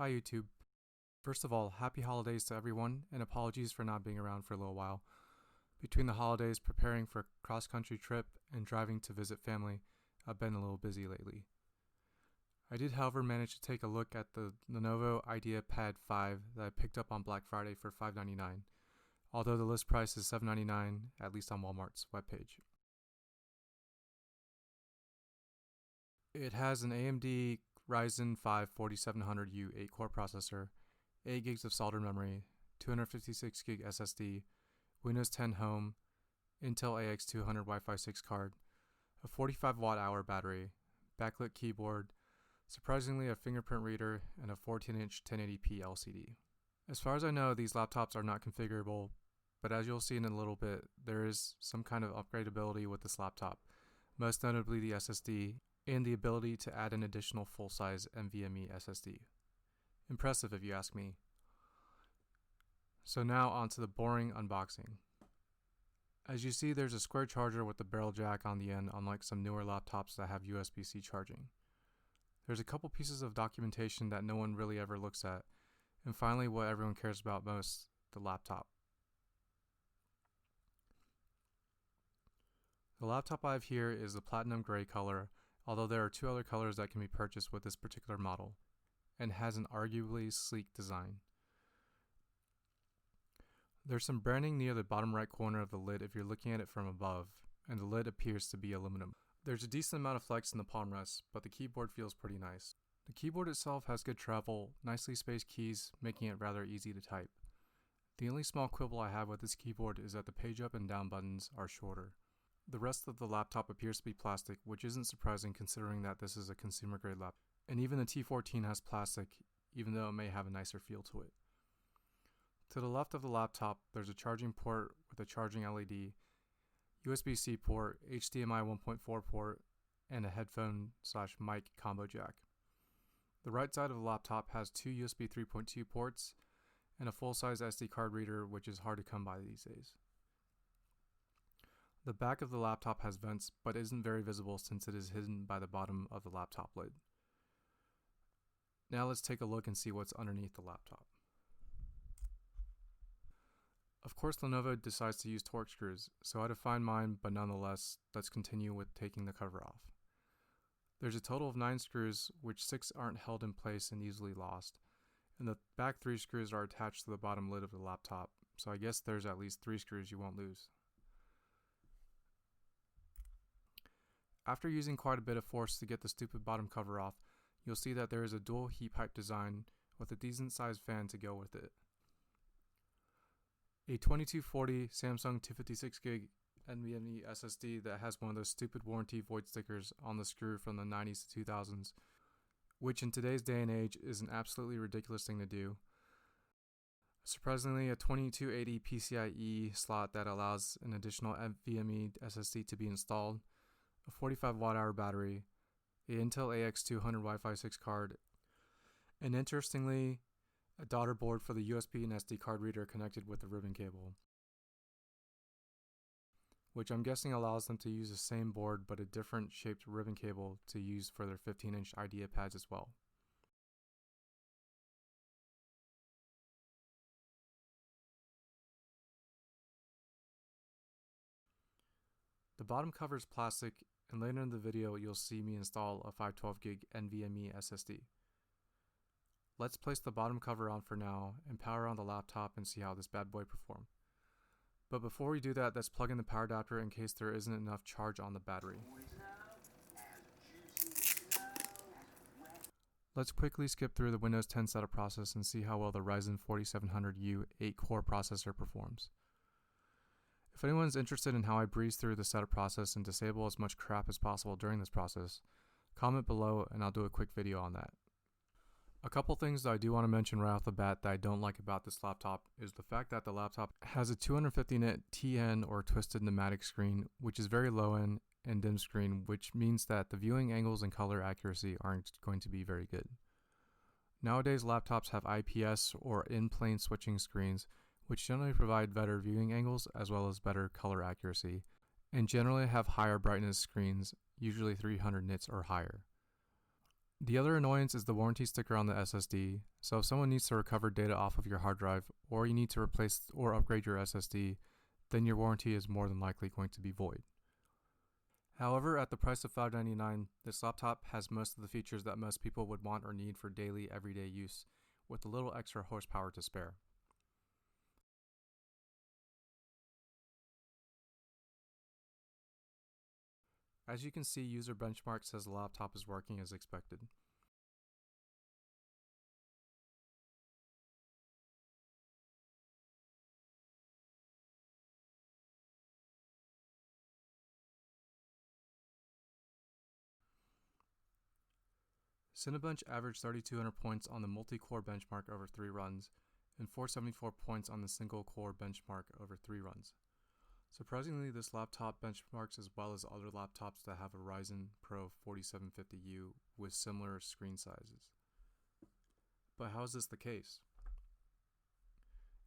Hi YouTube. First of all, happy holidays to everyone, and apologies for not being around for a little while. Between the holidays, preparing for a cross-country trip, and driving to visit family, I've been a little busy lately. I did, however, manage to take a look at the Lenovo Ideapad 5 that I picked up on Black Friday for $5.99, although the list price is $7.99, at least on Walmart's webpage. It has an AMD Ryzen 5 4700U 8-core processor, 8 gigs of soldered memory, 256 gig SSD, Windows 10 Home, Intel AX200 Wi-Fi 6 card, a 45 watt-hour battery, backlit keyboard, surprisingly a fingerprint reader, and a 14-inch 1080p LCD. As far as I know, these laptops are not configurable, but as you'll see in a little bit, there is some kind of upgradability with this laptop, most notably the SSD, and the ability to add an additional full-size NVMe SSD. Impressive if you ask me. So now onto the boring unboxing. As you see, there's a square charger with the barrel jack on the end, unlike some newer laptops that have USB-C charging. There's a couple pieces of documentation that no one really ever looks at, and finally what everyone cares about most, the laptop. The laptop I have here is the platinum gray color, although there are two other colors that can be purchased with this particular model, and has an arguably sleek design. There's some branding near the bottom right corner of the lid if you're looking at it from above, and the lid appears to be aluminum. There's a decent amount of flex in the palm rest, but the keyboard feels pretty nice. The keyboard itself has good travel, nicely spaced keys, making it rather easy to type. The only small quibble I have with this keyboard is that the page up and down buttons are shorter. The rest of the laptop appears to be plastic, which isn't surprising considering that this is a consumer grade laptop. And even the T14 has plastic, even though it may have a nicer feel to it. To the left of the laptop, there's a charging port with a charging LED, USB-C port, HDMI 1.4 port, and a headphone/mic combo jack. The right side of the laptop has two USB 3.2 ports and a full-size SD card reader, which is hard to come by these days. The back of the laptop has vents, but isn't very visible since it is hidden by the bottom of the laptop lid. Now let's take a look and see what's underneath the laptop. Of course, Lenovo decides to use Torx screws, so I had to find mine, but nonetheless, let's continue with taking the cover off. There's a total of 9 screws, which 6 aren't held in place and easily lost, and the back 3 screws are attached to the bottom lid of the laptop, so I guess there's at least 3 screws you won't lose. After using quite a bit of force to get the stupid bottom cover off, you'll see that there is a dual heat pipe design with a decent sized fan to go with it. A 2240 Samsung 256 gig NVMe SSD that has one of those stupid warranty void stickers on the screw from the 90s to 2000s, which in today's day and age is an absolutely ridiculous thing to do. Surprisingly, a 2280 PCIe slot that allows an additional NVMe SSD to be installed, a 45 watt-hour battery, a Intel AX200 Wi-Fi 6 card, and interestingly, a daughter board for the USB and SD card reader connected with a ribbon cable, which I'm guessing allows them to use the same board but a different shaped ribbon cable to use for their 15-inch Ideapads as well. The bottom cover is plastic, and later in the video you'll see me install a 512 gig NVMe SSD. Let's place the bottom cover on for now and power on the laptop and see how this bad boy performs. But before we do that, let's plug in the power adapter in case there isn't enough charge on the battery. Let's quickly skip through the Windows 10 setup process and see how well the Ryzen 4700U 8-core processor performs. If anyone's interested in how I breeze through the setup process and disable as much crap as possible during this process, comment below and I'll do a quick video on that. A couple things that I do want to mention right off the bat that I don't like about this laptop is the fact that the laptop has a 250-nit TN or twisted pneumatic screen, which is very low end, and dim screen, which means that the viewing angles and color accuracy aren't going to be very good. Nowadays laptops have IPS or in-plane switching screens, which generally provide better viewing angles as well as better color accuracy, and generally have higher brightness screens, usually 300 nits or higher. The other annoyance is the warranty sticker on the SSD, so if someone needs to recover data off of your hard drive, or you need to replace or upgrade your SSD, then your warranty is more than likely going to be void. However, at the price of $599, this laptop has most of the features that most people would want or need for daily, everyday use, with a little extra horsepower to spare. As you can see, user benchmark says the laptop is working as expected. Cinebench averaged 3,200 points on the multi-core benchmark over 3 runs, and 474 points on the single-core benchmark over 3 runs. Surprisingly, this laptop benchmarks as well as other laptops that have a Ryzen Pro 4750U with similar screen sizes. But how is this the case?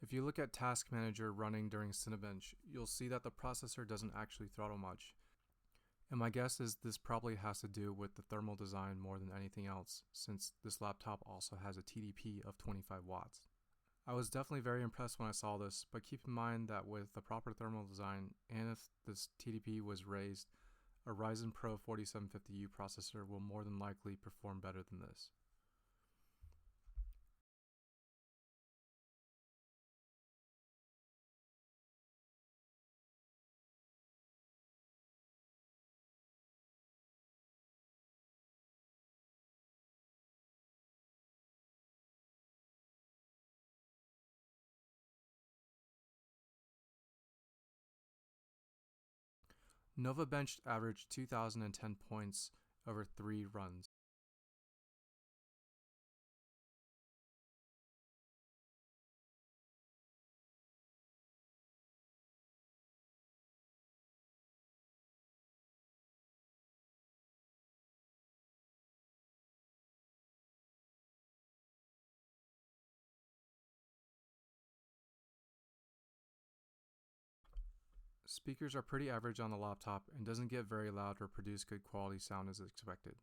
If you look at Task Manager running during Cinebench, you'll see that the processor doesn't actually throttle much. And my guess is this probably has to do with the thermal design more than anything else, since this laptop also has a TDP of 25 watts. I was definitely very impressed when I saw this, but keep in mind that with the proper thermal design, and if this TDP was raised, a Ryzen Pro 4750U processor will more than likely perform better than this. Nova benched averaged 2,010 points over 3 runs. Speakers are pretty average on the laptop and doesn't get very loud or produce good quality sound as expected.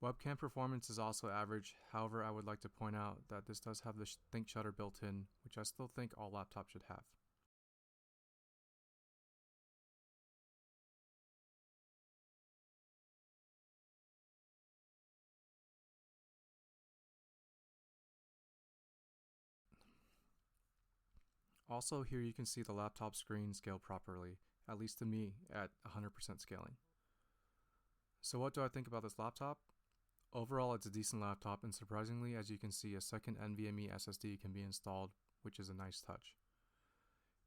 Webcam performance is also average, however I would like to point out that this does have the Think Shutter built in, which I still think all laptops should have. Also here you can see the laptop screen scaled properly, at least to me, at 100% scaling. So what do I think about this laptop? Overall, it's a decent laptop, and surprisingly, as you can see, a second NVMe SSD can be installed, which is a nice touch.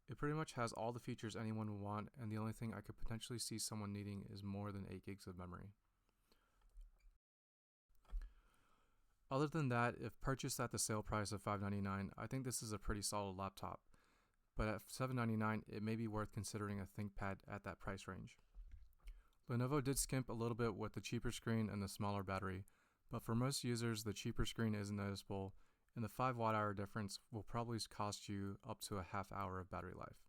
It pretty much has all the features anyone would want, and the only thing I could potentially see someone needing is more than 8 gigs of memory. Other than that, if purchased at the sale price of $599, I think this is a pretty solid laptop, but at $799, it may be worth considering a ThinkPad at that price range. Lenovo did skimp a little bit with the cheaper screen and the smaller battery, but for most users the cheaper screen isn't noticeable, and the 5 watt-hour difference will probably cost you up to a half hour of battery life.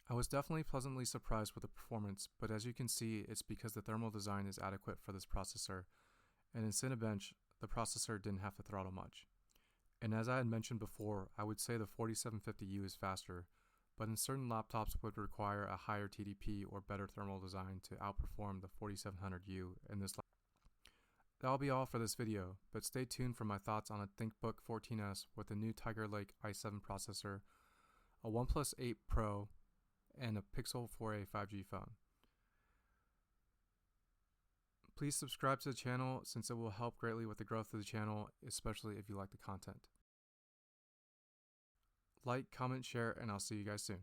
I was definitely pleasantly surprised with the performance, but as you can see, it's because the thermal design is adequate for this processor, and in Cinebench, the processor didn't have to throttle much. And as I had mentioned before, I would say the 4750U is faster, but in certain laptops would require a higher TDP or better thermal design to outperform the 4700U in this laptop. That'll be all for this video, but stay tuned for my thoughts on a ThinkBook 14S with a new Tiger Lake i7 processor, a OnePlus 8 Pro, and a Pixel 4a 5G phone. Please subscribe to the channel since it will help greatly with the growth of the channel, especially if you like the content. Like, comment, share, and I'll see you guys soon.